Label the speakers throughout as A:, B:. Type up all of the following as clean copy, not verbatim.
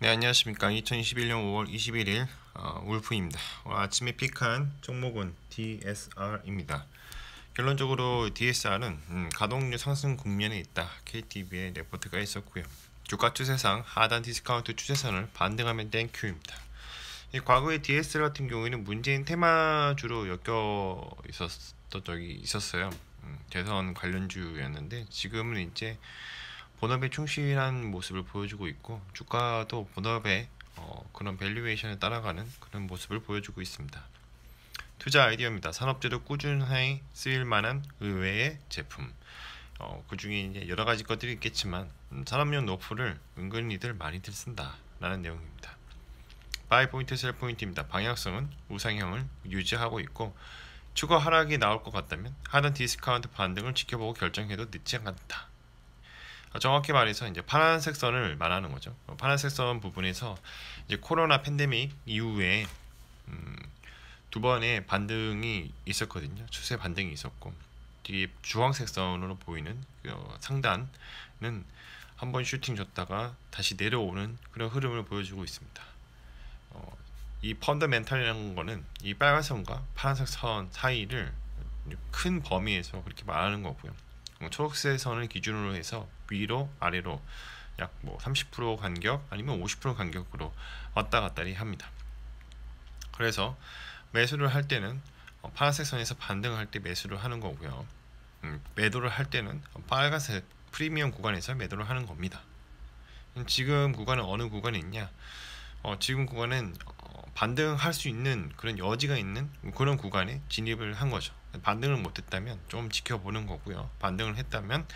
A: 네, 안녕하십니까. 2021년 5월 21일 울프입니다. 아침에 픽한 종목은 DSR입니다. 결론적으로 DSR은 가동률 상승 국면에 있다. KTB의 레포트가 있었고요. 주가 추세상 하단 디스카운트 추세선을 반등하면 땡큐입니다. 과거에 DSR 같은 경우에는 문재인 테마주로 엮여 있었던 적이 있었어요. 대선 관련주였는데 지금은 이제 본업에 충실한 모습을 보여주고 있고 주가도 본업의 그런 밸류에이션에 따라가는 그런 모습을 보여주고 있습니다. 투자 아이디어입니다. 산업재로 꾸준히 쓰일 만한 의외의 제품. 그 중에 이제 여러 가지 것들이 있겠지만 산업용 노프를 은근히들 많이들 쓴다라는 내용입니다. 바이 포인트, 셀 포인트입니다. 방향성은 우상향을 유지하고 있고 추가 하락이 나올 것 같다면 하단 디스카운트 반등을 지켜보고 결정해도 늦지 않다. 정확히 말해서 이제 파란색 선을 말하는 거죠. 파란색 선 부분에서 이제 코로나 팬데믹 이후에 두 번의 반등이 있었거든요. 추세 반등이 있었고 뒤에 주황색 선으로 보이는 상단은 한번 슈팅 줬다가 다시 내려오는 그런 흐름을 보여주고 있습니다. 이 펀더멘탈이라는 거는 이 빨간선과 파란색 선 사이를 큰 범위에서 그렇게 말하는 거고요. 초록색 선을 기준으로 해서 위로 아래로 약 뭐 30% 간격 아니면 50% 간격으로 왔다 갔다리 합니다. 그래서 매수를 할 때는 파란색 선에서 반등할 때 매수를 하는 거고요. 매도를 할 때는 빨간색 프리미엄 구간에서 매도를 하는 겁니다. 지금 구간은 어느 구간에 있냐? 지금 구간은 반등할 수 있는 그런 여지가 있는 그런 구간에 진입을 한 거죠. 반등을 못했다면 좀 지켜보는 거고요. 반등을 했다면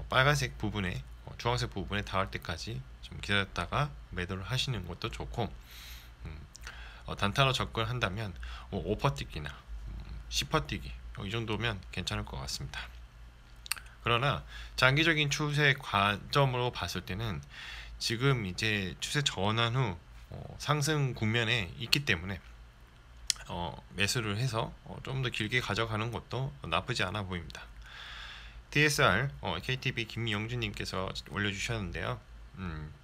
A: 빨간색 부분에 주황색 부분에 닿을 때까지 좀 기다렸다가 매도를 하시는 것도 좋고 단타로 접근한다면 5퍼 뛰기나 10퍼 뛰기 이 정도면 괜찮을 것 같습니다. 그러나 장기적인 추세 관점으로 봤을 때는 지금 이제 추세 전환 후 상승 국면에 있기 때문에 매수를 해서 좀 더 길게 가져가는 것도 나쁘지 않아 보입니다. DSR KTB 김영준님께서 올려주셨는데요.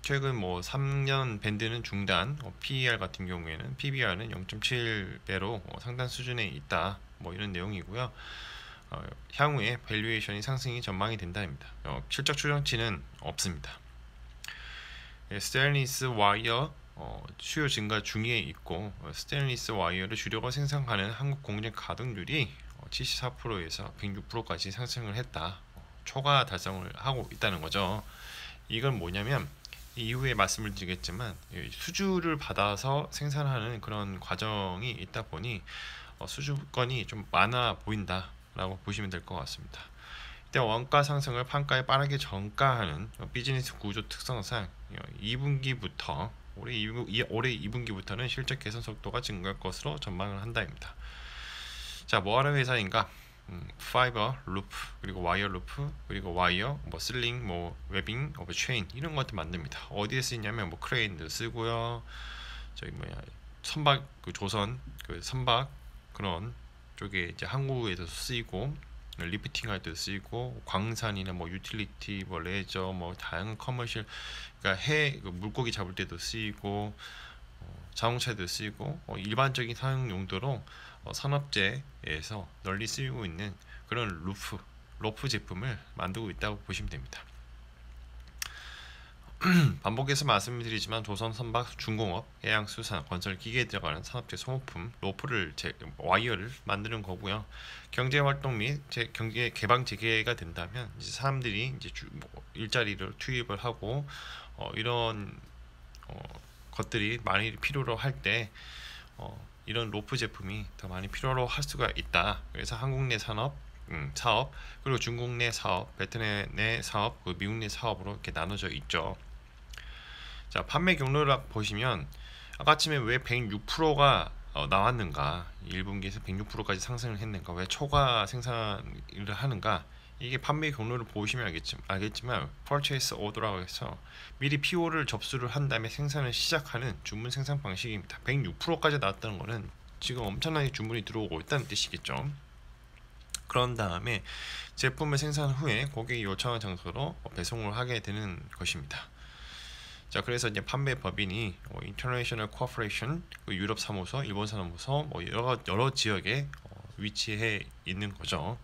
A: 최근 뭐 3년 밴드는 중단, PER 같은 경우에는 PBR은 0.7배로 상단 수준에 있다. 뭐 이런 내용이고요. 향후에 밸류에이션이 상승이 전망이 된다입니다. 실적 추정치는 없습니다. 스테인리스 와이어 수요 증가 중에 있고 스테인리스 와이어를 주력으로 생산하는 한국 공장 가동률이 74%에서 106%까지 상승을 했다. 초과 달성을 하고 있다는 거죠. 이건 뭐냐면 이후에 말씀을 드리겠지만 수주를 받아서 생산하는 그런 과정이 있다 보니 수주건이 좀 많아 보인다라고 보시면 될 것 같습니다. 이때 원가 상승을 판가에 빠르게 전가하는 비즈니스 구조 특성상 2분기부터 올해 2분기부터는 실적 개선 속도가 증가할 것으로 전망을 한다입니다. 자, 뭐하는 회사인가? 파이버, 루프, 그리고 와이어 루프, 그리고 와이어, 뭐 슬링, 뭐 웨빙, 체인 이런 것들 만듭니다. 어디에 쓰이냐면 뭐 크레인도 쓰고요. 저기 뭐야 선박 그 조선 그 선박 그런 쪽에 이제 항구에도 쓰이고 리프팅 할 때도 쓰이고 광산이나 뭐 유틸리티, 뭐 레저, 뭐 다양한 커머셜 그러니까 해 물고기 잡을 때도 쓰이고 자동차에도 쓰이고 일반적인 사용 용도로 산업재에서 널리 쓰이고 있는 그런 로프 제품을 만들고 있다고 보시면 됩니다. 반복해서 말씀드리지만 조선, 선박, 중공업, 해양수산, 건설, 기계에 들어가는 산업재 소모품, 와이어를 만드는 거고요. 경제활동 및 경제 개방 재개가 된다면 이제 사람들이 이제 일자리를 투입을 하고 이런 것들이 많이 필요로 할 때 이런 로프 제품이 더 많이 필요로 할 수가 있다. 그래서 한국 내 사업 그리고 중국 내 사업, 베트남 내 사업, 미국 내 사업으로 이렇게 나눠져 있죠. 자, 판매 경로를 보시면 아까쯤에 왜 106%가 나왔는가, 1분기에서 106%까지 상승을 했는가, 왜 초과 생산을 하는가, 이게 판매 경로를 보시면 알겠지만 purchase order라고 해서 미리 PO를 접수를 한 다음에 생산을 시작하는 주문 생산 방식입니다. 106%까지 나왔다는 거는 지금 엄청나게 주문이 들어오고 있다는 뜻이겠죠. 그런 다음에 제품을 생산 후에 고객이 요청한 장소로 배송을 하게 되는 것입니다. 자, 그래서 이제 판매 법인이 인터내셔널 코퍼레이션, 유럽 사무소, 일본 사무소, 여러 지역에 위치해 있는 거죠.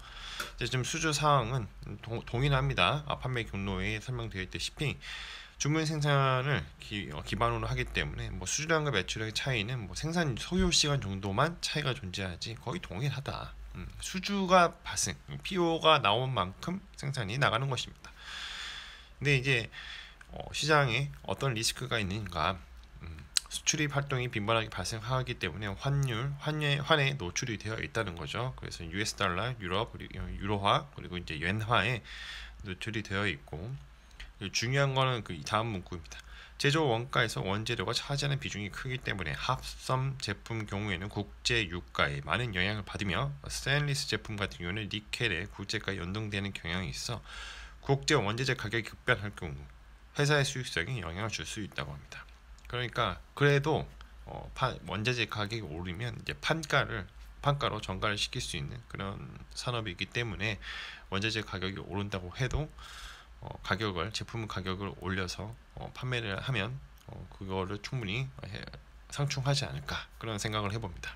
A: 이제 지금 수주 사항은 동일합니다. 판매 경로에 설명되어 있다시피 주문 생산을 기반으로 하기 때문에 수주량과 매출의 차이는 생산 소요 시간 정도만 차이가 존재하지 거의 동일하다. 수주가 발생, PO가 나온 만큼 생산이 나가는 것입니다. 근데 이제 시장에 어떤 리스크가 있는가, 수출입 활동이 빈번하게 발생하기 때문에 환에 노출이 되어 있다는 거죠. 그래서 US 달러, 유로화, 그리고 이제 엔화에 노출이 되어 있고, 중요한 거는 그 다음 문구입니다. 제조 원가에서 원재료가 차지하는 비중이 크기 때문에 합섬 제품 경우에는 국제 유가에 많은 영향을 받으며 스테인리스 제품 같은 경우는 니켈의 국제가에 연동되는 경향이 있어 국제 원재재 가격이 급변할 경우 회사의 수익성에 영향을 줄 수 있다고 합니다. 그러니까 그래도 원재재 가격이 오르면 이제 판가로 전가를 시킬 수 있는 그런 산업이기 때문에 원재재 가격이 오른다고 해도 제품 가격을 올려서 판매를 하면 그거를 충분히 상충하지 않을까, 그런 생각을 해봅니다.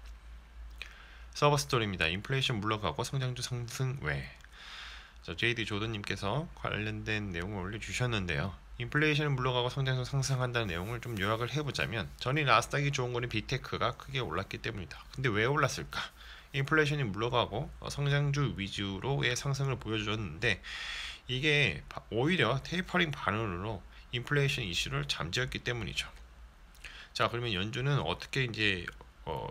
A: 서버 스토리입니다. 인플레이션 물러가고 성장주 상승 외. JD 조던님께서 관련된 내용을 올려주셨는데요. 인플레이션은 물러가고 성장성 상승한다는 내용을 좀 요약을 해보자면, 전일 나스닥이 좋은 거는 빅테크가 크게 올랐기 때문이다. 근데 왜 올랐을까? 인플레이션이 물러가고 성장주 위주로의 상승을 보여줬는데, 이게 오히려 테이퍼링 반응으로 인플레이션 이슈를 잠재웠기 때문이죠. 자, 그러면 연준은 어떻게 이제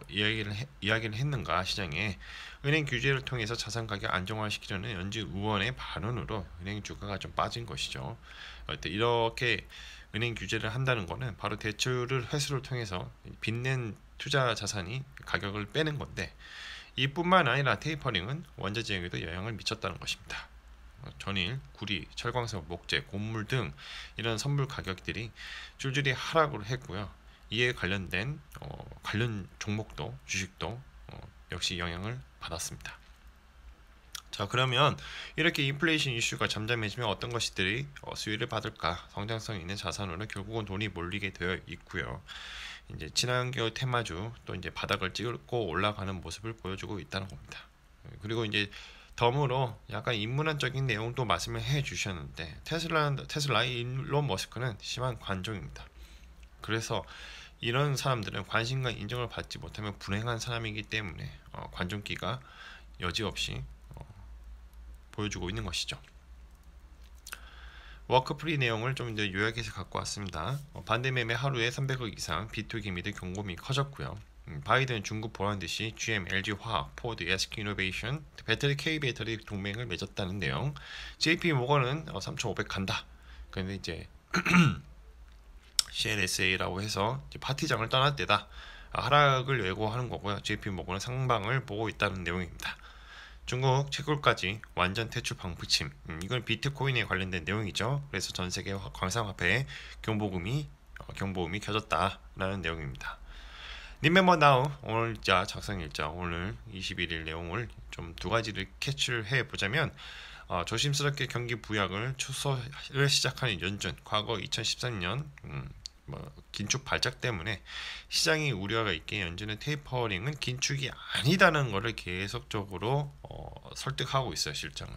A: 이야기를 했는가? 시장에 은행 규제를 통해서 자산 가격 안정화시키려는 연준 의원의 반응으로 은행 주가가 좀 빠진 것이죠. 이렇게 은행 규제를 한다는 것은 바로 대출을 회수를 통해서 빚낸 투자 자산이 가격을 빼는 건데, 이뿐만 아니라 테이퍼링은 원자재에도 영향을 미쳤다는 것입니다. 전일 구리, 철광석, 목재, 곡물 등 이런 선물 가격들이 줄줄이 하락을 했고요. 이에 관련된 관련 종목도, 주식도 역시 영향을 받았습니다. 자, 그러면 이렇게 인플레이션 이슈가 잠잠해지면 어떤 것들이 수혜를 받을까? 성장성 있는 자산으로 결국은 돈이 몰리게 되어 있고요. 이제 친환경 테마주 또 이제 바닥을 찍고 올라가는 모습을 보여주고 있다는 겁니다. 그리고 이제 덤으로 약간 인문학적인 내용도 말씀을 해주셨는데, 테슬라의 일론 머스크는 심한 관종입니다. 그래서 이런 사람들은 관심과 인정을 받지 못하면 불행한 사람이기 때문에 관종기가 여지없이 보여주고 있는 것이죠. 워크프리 내용을 좀 더 요약해서 갖고 왔습니다. 반대 매매 하루에 300억 이상, B2 기미들 경고음이 커졌고요. 바이든 중국 보란 듯이 GM, LG 화학, 포드, SK 이노베이션, K 배터리 동맹을 맺었다는 내용. JP 모건은 3,500 간다. 그런데 이제 CLSA라고 해서 이제 파티장을 떠날 때다. 하락을 예고하는 거고요. JP 모건은 상방을 보고 있다는 내용입니다. 중국 채굴까지 완전 퇴출 방부침. 이건 비트코인에 관련된 내용이죠. 그래서 전 세계 광산화폐에 경보음이 켜졌다라는 내용입니다. 리멤버 나우 오늘자 작성일자 오늘 21일 내용을 좀 두 가지를 캐치를 해 보자면, 조심스럽게 경기 부양을 추서를 시작하는 연준. 과거 2013년 긴축 발작 때문에 시장이 우려가 있기에 연준의 테이퍼링은 긴축이 아니다는 것을 계속적으로 설득하고 있어요, 실장을.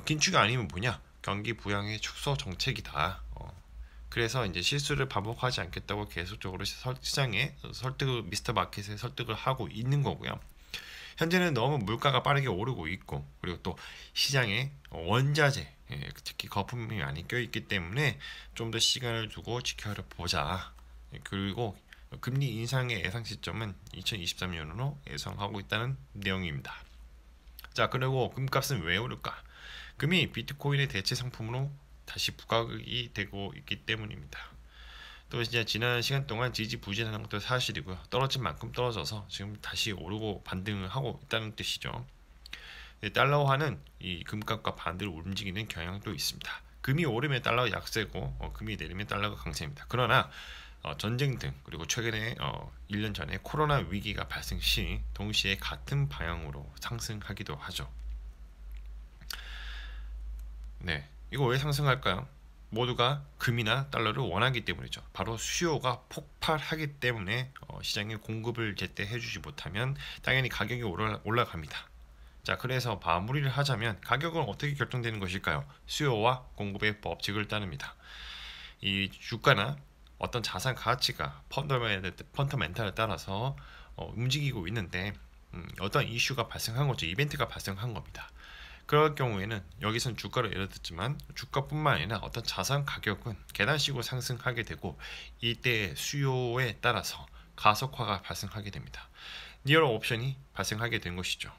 A: 긴축이 아니면 뭐냐? 경기 부양의 축소 정책이다. 그래서 이제 실수를 반복하지 않겠다고 계속적으로 시장에 미스터 마켓에 설득을 하고 있는 거고요. 현재는 너무 물가가 빠르게 오르고 있고, 그리고 또 시장에 원자재, 특히 거품이 많이 껴있기 때문에 좀 더 시간을 두고 지켜보자. 그리고 금리 인상의 예상 시점은 2023년으로 예상하고 있다는 내용입니다. 자, 그리고 금값은 왜 오를까? 금이 비트코인의 대체 상품으로 다시 부각이 되고 있기 때문입니다. 또 이제 지난 시간 동안 지지부진하는 것도 사실이고요. 떨어진 만큼 떨어져서 지금 다시 오르고 반등을 하고 있다는 뜻이죠. 달러화는 이 금값과 반대로 움직이는 경향도 있습니다. 금이 오르면 달러가 약세고 금이 내리면 달러가 강세입니다. 그러나 전쟁 등, 그리고 최근에 1년 전에 코로나 위기가 발생 시 동시에 같은 방향으로 상승하기도 하죠. 네, 이거 왜 상승할까요? 모두가 금이나 달러를 원하기 때문이죠. 바로 수요가 폭발하기 때문에 시장에 공급을 제때 해주지 못하면 당연히 가격이 올라갑니다. 자, 그래서 마무리를 하자면 가격은 어떻게 결정되는 것일까요? 수요와 공급의 법칙을 따릅니다. 이 주가나 어떤 자산 가치가 펀더멘탈에 따라서 움직이고 있는데 어떤 이슈가 발생한 거죠. 이벤트가 발생한 겁니다. 그럴 경우에는 여기선 주가를 예를 들지만 주가뿐만 아니라 어떤 자산 가격은 계단식으로 상승하게 되고 이때 수요에 따라서 가속화가 발생하게 됩니다. 리얼 옵션이 발생하게 된 것이죠.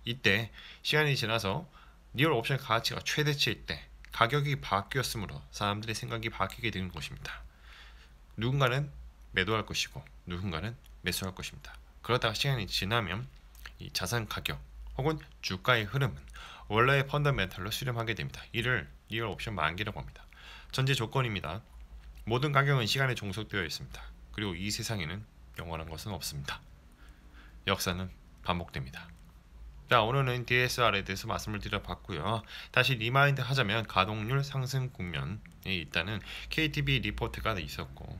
A: 이때 시간이 지나서 리얼 옵션 가치가 최대치일 때 가격이 바뀌었으므로 사람들의 생각이 바뀌게 되는 것입니다. 누군가는 매도할 것이고 누군가는 매수할 것입니다. 그러다가 시간이 지나면 이 자산 가격 혹은 주가의 흐름은 원래의 펀더멘탈로 수렴하게 됩니다. 이를 리얼 옵션 만기라고 합니다. 전제 조건입니다. 모든 가격은 시간에 종속되어 있습니다. 그리고 이 세상에는 영원한 것은 없습니다. 역사는 반복됩니다. 자, 오늘은 DSR에 대해서 말씀을 드려봤고요. 다시 리마인드 하자면 가동률 상승 국면에 있다는 KTB 리포트가 있었고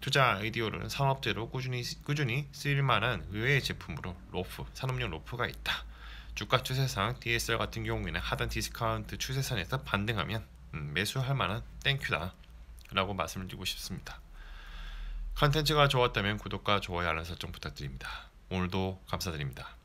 A: 투자 아이디어로는 산업재로 꾸준히 쓰일만한 의외의 제품으로 로프, 산업용 로프가 있다. 주가 추세상 DSR 같은 경우에는 하단 디스카운트 추세선에서 반등하면 매수할 만한 땡큐다 라고 말씀을 드리고 싶습니다. 컨텐츠가 좋았다면 구독과 좋아요 알람 설정 부탁드립니다. 오늘도 감사드립니다.